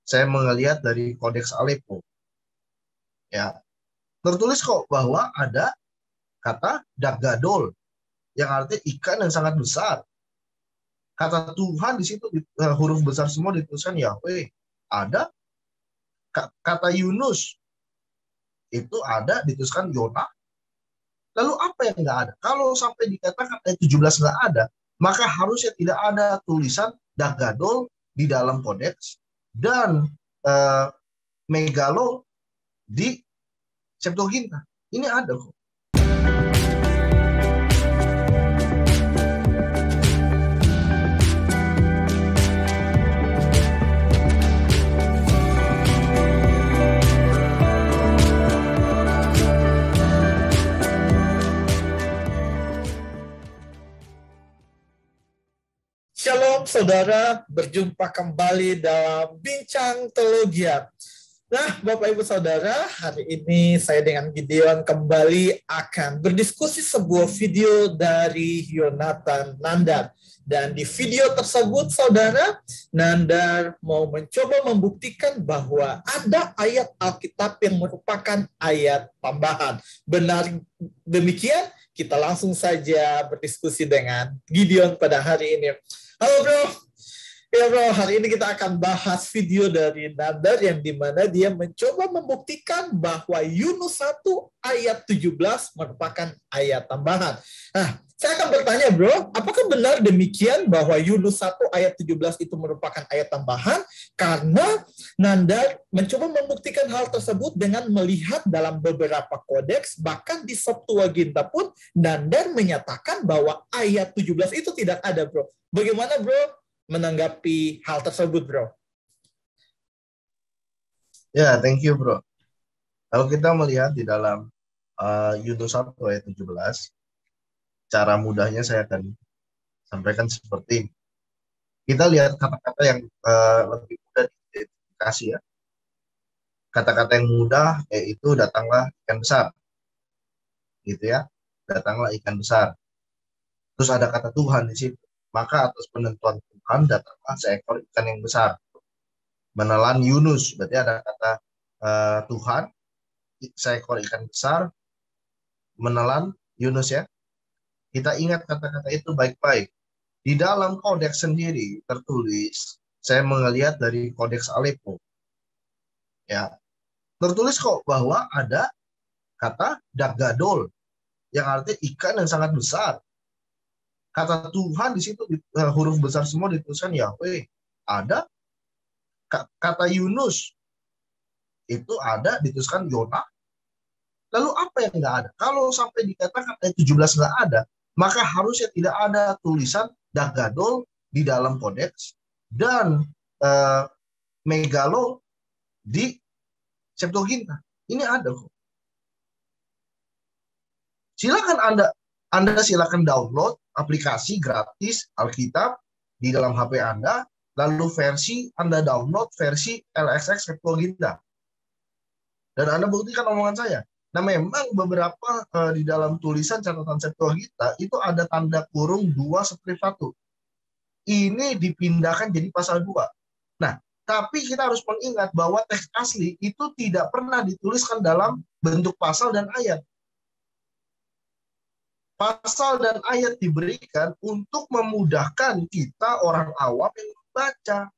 saya melihat dari Kodeks Aleppo, ya, tertulis kok bahwa ada kata dagadol, yang artinya ikan yang sangat besar. Kata Tuhan di situ huruf besar semua dituliskan Yahweh. Ada kata Yunus itu ada dituliskan Yona. Lalu apa yang nggak ada? Kalau sampai dikatakan ayat 17 nggak ada, maka harusnya tidak ada tulisan dagadol di dalam kodeks dan megalo di Septuaginta. Ini ada kok. Shalom saudara, berjumpa kembali dalam Bincang Teologia. Nah, Bapak Ibu Saudara, hari ini saya dengan Gideon kembali akan berdiskusi sebuah video dari Yonathan Nandar. Dan di video tersebut, Saudara, Nandar mau mencoba membuktikan bahwa ada ayat Alkitab yang merupakan ayat tambahan. Benar demikian? Kita langsung saja berdiskusi dengan Gideon pada hari ini. Halo bro. Ya bro, hari ini kita akan bahas video dari Nandar yang dimana dia mencoba membuktikan bahwa Yunus 1 ayat 17 merupakan ayat tambahan. Nah, saya akan bertanya bro, apakah benar demikian bahwa Yunus 1 ayat 17 itu merupakan ayat tambahan? Karena Nandar mencoba membuktikan hal tersebut dengan melihat dalam beberapa kodeks, bahkan di Septuaginta pun Nandar menyatakan bahwa ayat 17 itu tidak ada bro. Bagaimana bro menanggapi hal tersebut, bro? Ya, thank you, bro. Kalau kita melihat di dalam Yunus 1 ayat 17, cara mudahnya saya akan sampaikan seperti ini. Kita lihat kata-kata yang lebih mudah diidentifikasi ya. Kata-kata yang mudah yaitu datanglah ikan besar. Gitu ya. Datanglah ikan besar. Terus ada kata Tuhan di situ. Maka atas penentuan Tuhan datanglah seekor ikan yang besar. Menelan Yunus, berarti ada kata Tuhan, seekor ikan besar, menelan Yunus ya. Kita ingat kata-kata itu baik-baik. Di dalam kodeks sendiri tertulis, saya melihat dari Kodeks Aleppo, ya, tertulis kok bahwa ada kata dagadol, yang artinya ikan yang sangat besar. Kata Tuhan di situ huruf besar semua dituliskan Yahweh. Ada kata Yunus itu ada dituliskan Yona. Lalu apa yang nggak ada? Kalau sampai dikatakan ayat 17 nggak ada, maka harusnya tidak ada tulisan dagadol di dalam kodeks dan megalo di Septuaginta. Ini ada kok. Silakan Anda silakan download aplikasi gratis Alkitab di dalam HP Anda, lalu versi Anda download versi LXX Septuaginta. Dan Anda buktikan omongan saya. Nah, memang beberapa di dalam tulisan catatan Septuaginta itu ada tanda kurung 2/1. Ini dipindahkan jadi pasal 2. Nah, tapi kita harus mengingat bahwa teks asli itu tidak pernah dituliskan dalam bentuk pasal dan ayat. Pasal dan ayat diberikan untuk memudahkan kita orang awam yang membaca.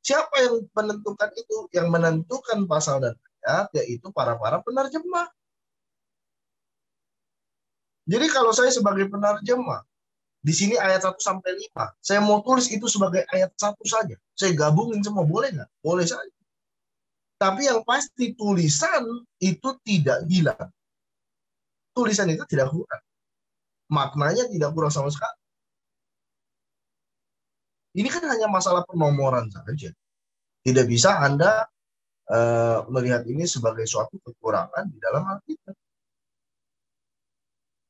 Siapa yang menentukan itu? Yang menentukan pasal dan ayat yaitu para penerjemah. Jadi kalau saya sebagai penerjemah, di sini ayat 1 sampai 5, saya mau tulis itu sebagai ayat 1 saja. Saya gabungin semua, boleh nggak? Boleh saja. Tapi yang pasti tulisan itu tidak hilang. Tulisan itu tidak kurang. Maknanya tidak kurang sama sekali. Ini kan hanya masalah penomoran saja. Tidak bisa Anda melihat ini sebagai suatu kekurangan di dalam Alkitab.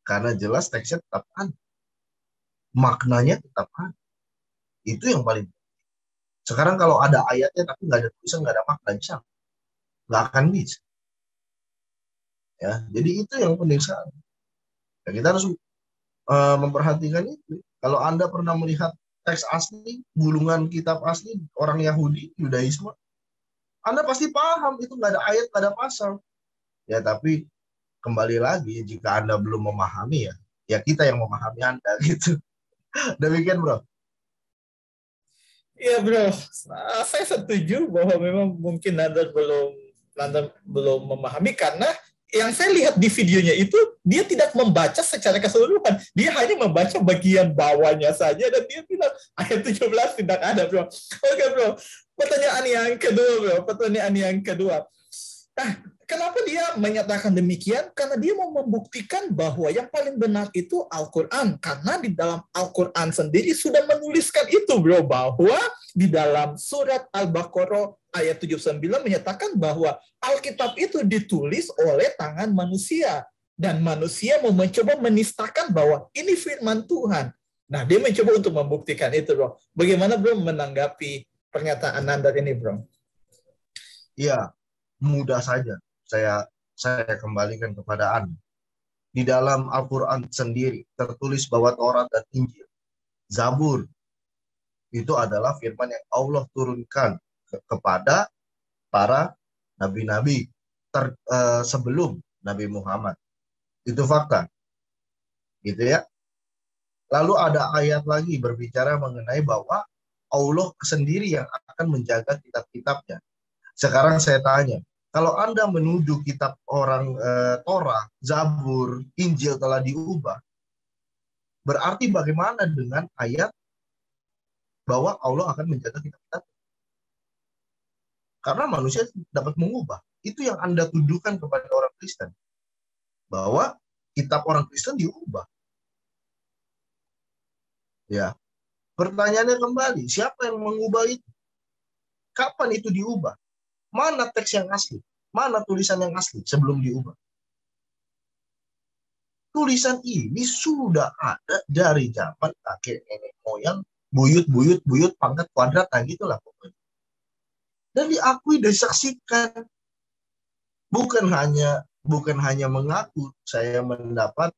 Karena jelas teksnya tetap ada. Maknanya tetap ada. Itu yang paling penting. Sekarang kalau ada ayatnya tapi nggak ada tulisan, nggak ada makna, bisa. Nggak akan bisa. Ya, jadi itu yang penting sekali. Ya, kita harus memperhatikan itu. Kalau Anda pernah melihat teks asli, gulungan kitab asli orang Yahudi, Yudaisme, Anda pasti paham, itu nggak ada ayat, nggak ada pasal. Ya, tapi kembali lagi, jika Anda belum memahami, ya kita yang memahami Anda, gitu. Demikian, bro. Iya bro, saya setuju bahwa memang mungkin Anda belum memahami karena yang saya lihat di videonya itu dia tidak membaca secara keseluruhan, dia hanya membaca bagian bawahnya saja dan dia bilang ayat 17 tidak ada bro. Oke bro, pertanyaan yang kedua. Nah, kenapa dia menyatakan demikian? Karena dia mau membuktikan bahwa yang paling benar itu Al-Quran. Karena di dalam Al-Quran sendiri sudah menuliskan itu, bro. Bahwa di dalam surat Al-Baqarah ayat 79 menyatakan bahwa Alkitab itu ditulis oleh tangan manusia. Dan manusia mau mencoba menistakan bahwa ini firman Tuhan. Nah, dia mencoba untuk membuktikan itu, bro. Bagaimana, bro, menanggapi pernyataan Anda ini, bro? Ya, mudah saja. Saya kembalikan kepada Anda. Di dalam Al-Quran sendiri tertulis bahwa Taurat dan Injil, Zabur, itu adalah firman yang Allah turunkan kepada para nabi-nabi sebelum Nabi Muhammad. Itu fakta. Gitu ya. Lalu ada ayat lagi berbicara mengenai bahwa Allah sendiri yang akan menjaga kitab-kitabnya. Sekarang saya tanya, kalau Anda menuduh kitab orang Torah, Zabur, Injil telah diubah, berarti bagaimana dengan ayat bahwa Allah akan menjaga kitab-kitab? Karena manusia dapat mengubah. Itu yang Anda tuduhkan kepada orang Kristen. Bahwa kitab orang Kristen diubah. Ya. Pertanyaannya kembali, siapa yang mengubah itu? Kapan itu diubah? Mana teks yang asli? Mana tulisan yang asli sebelum diubah? Tulisan ini sudah ada dari zaman kakek nenek moyang, buyut pangkat kuadrat, nah gitulah pokoknya. Dan diakui, disaksikan. Bukan hanya mengaku saya mendapat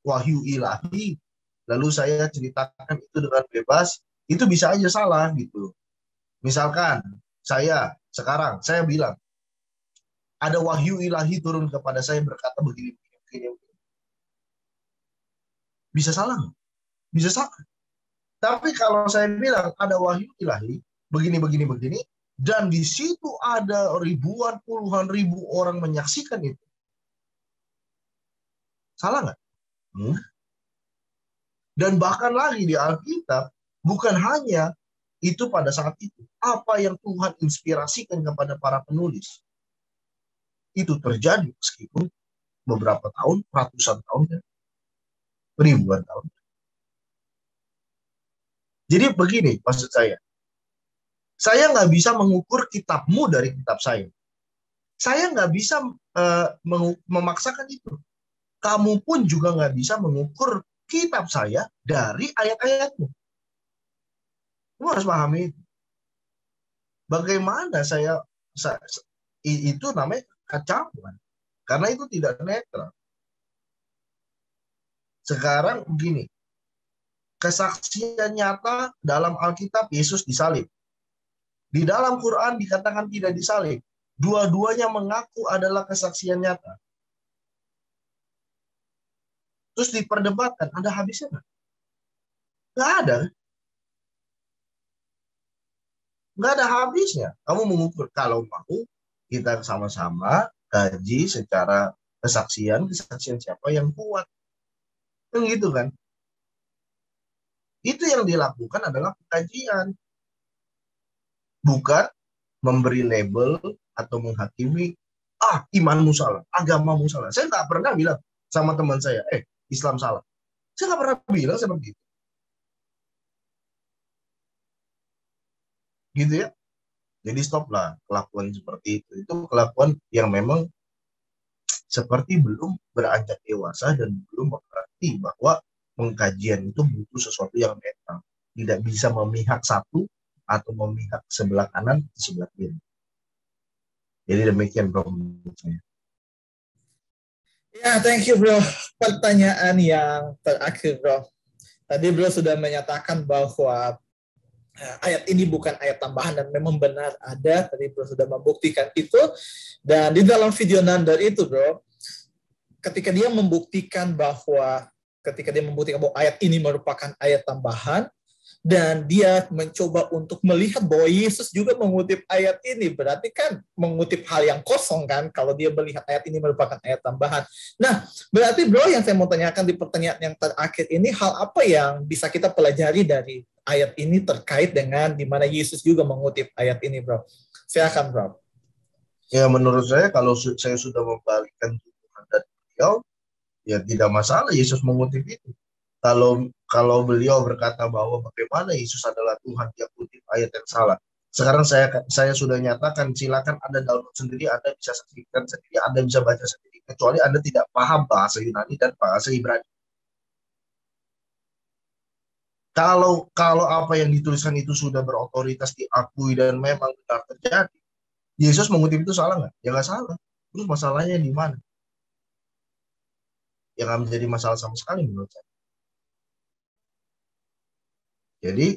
wahyu ilahi, lalu saya ceritakan itu dengan bebas, itu bisa aja salah gitu. Misalkan saya bilang ada wahyu ilahi turun kepada saya berkata begini. Bisa salah nggak? Bisa salah. Tapi kalau saya bilang ada wahyu ilahi begini, dan di situ ada ribuan, puluhan ribu orang menyaksikan itu, salah nggak? Dan bahkan lagi di Alkitab, bukan hanya itu pada saat itu. Apa yang Tuhan inspirasikan kepada para penulis, itu terjadi meskipun beberapa tahun, ratusan tahun, ribuan tahun. Jadi begini maksud saya nggak bisa mengukur kitabmu dari kitab saya. Saya nggak bisa memaksakan itu. Kamu pun juga nggak bisa mengukur kitab saya dari ayat-ayatmu. Kamu harus pahami itu. Bagaimana itu namanya kacauan. Karena itu tidak netral. Sekarang begini, kesaksian nyata dalam Alkitab Yesus disalib. Di dalam Quran dikatakan tidak disalib. Dua-duanya mengaku adalah kesaksian nyata. Terus diperdebatkan, ada habisnya nggak? Nggak ada. Nggak ada habisnya. Kamu mengukur, kalau mau kita sama-sama kaji secara kesaksian siapa yang kuat. Kan gitu kan? Itu yang dilakukan adalah pengkajian. Bukan memberi label atau menghakimi, imanmu salah, agamamu salah. Saya nggak pernah bilang sama teman saya, Islam salah. Saya nggak pernah bilang seperti itu. Gitu ya. Jadi stoplah kelakuan seperti itu. Itu kelakuan yang memang seperti belum beranjak dewasa dan belum mengerti bahwa pengkajian itu butuh sesuatu yang netral. Tidak bisa memihak satu atau memihak sebelah kanan, sebelah kiri. Jadi demikian bro. Ya, thank you bro. Pertanyaan yang terakhir bro. Tadi bro sudah menyatakan bahwa ayat ini bukan ayat tambahan dan memang benar ada, tadi bro sudah membuktikan itu. Dan di dalam video Nandar itu bro, ketika dia membuktikan bahwa ayat ini merupakan ayat tambahan, dan dia mencoba untuk melihat bahwa Yesus juga mengutip ayat ini, berarti kan mengutip hal yang kosong kan, kalau dia melihat ayat ini merupakan ayat tambahan. Nah, berarti bro, yang saya mau tanyakan di pertanyaan yang terakhir ini, hal apa yang bisa kita pelajari dari ayat ini terkait dengan di mana Yesus juga mengutip ayat ini bro? Silakan bro. Ya menurut saya kalau saya sudah membalikkan tuduhan dari beliau, ya tidak masalah Yesus mengutip itu. Kalau beliau berkata bahwa bagaimana Yesus adalah Tuhan, dia kutip ayat yang salah. Sekarang saya sudah nyatakan, silakan Anda download sendiri, Anda bisa saksikan sendiri, Anda bisa baca sendiri, kecuali Anda tidak paham bahasa Yunani dan bahasa Ibrani. Kalau apa yang dituliskan itu sudah berotoritas diakui dan memang benar terjadi, Yesus mengutip itu salah nggak? Ya nggak salah. Terus masalahnya di mana? Ya nggak menjadi masalah sama sekali menurut saya. Jadi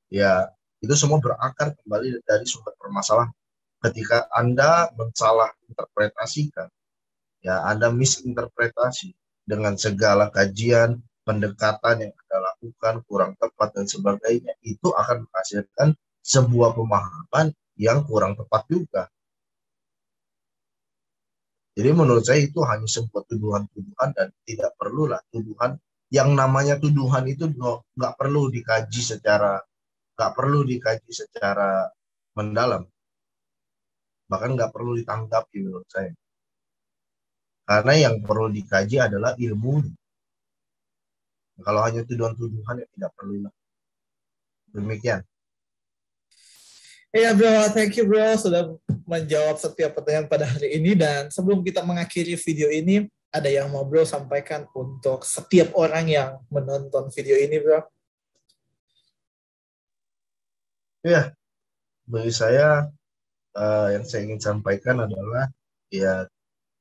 ya itu semua berakar kembali dari sumber permasalahan. Ketika Anda mensalah interpretasikan, ya Anda misinterpretasi dengan segala kajian, pendekatan yang Anda lakukan kurang tepat dan sebagainya, itu akan menghasilkan sebuah pemahaman yang kurang tepat juga. Jadi menurut saya itu hanya sebuah tuduhan-tuduhan dan tidak perlulah tuduhan. Yang namanya tuduhan itu nggak perlu dikaji secara mendalam, bahkan nggak perlu ditanggapi menurut saya. Karena yang perlu dikaji adalah ilmu. Kalau hanya tuduhan-tuduhan ya tidak perlu. Demikian. Iya bro, thank you bro sudah menjawab setiap pertanyaan pada hari ini. Dan sebelum kita mengakhiri video ini, ada yang mau bro sampaikan untuk setiap orang yang menonton video ini bro? Ya, bagi saya yang saya ingin sampaikan adalah ya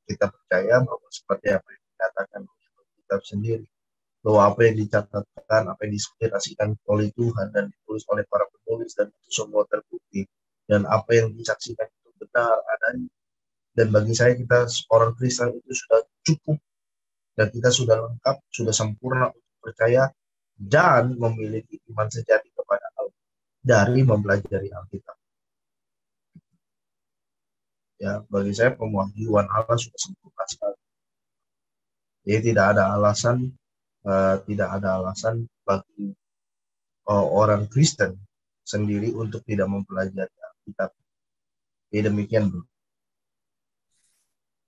kita percaya bahwa seperti apa yang dikatakan oleh kitab sendiri, bahwa apa yang dicatatkan, apa yang diinspirasikan oleh Tuhan dan ditulis oleh para penulis dan itu semua terbukti, dan apa yang disaksikan itu benar adanya. Dan bagi saya kita orang Kristen itu sudah cukup dan kita sudah lengkap, sudah sempurna untuk percaya dan memiliki iman sejati kepada Allah dari mempelajari Alkitab. Ya, bagi saya pewahyuan Allah sudah sempurna sekali. Jadi tidak ada alasan bagi orang Kristen sendiri untuk tidak mempelajari Alkitab. Jadi demikian bro.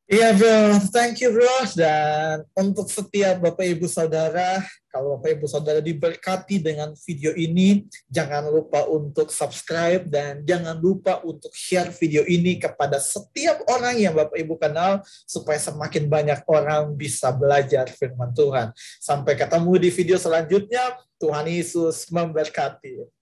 Iya bro, thank you bro. Dan untuk setiap Bapak Ibu Saudara, kalau Bapak Ibu Saudara diberkati dengan video ini, jangan lupa untuk subscribe dan jangan lupa untuk share video ini kepada setiap orang yang Bapak Ibu kenal supaya semakin banyak orang bisa belajar firman Tuhan. Sampai ketemu di video selanjutnya. Tuhan Yesus memberkati.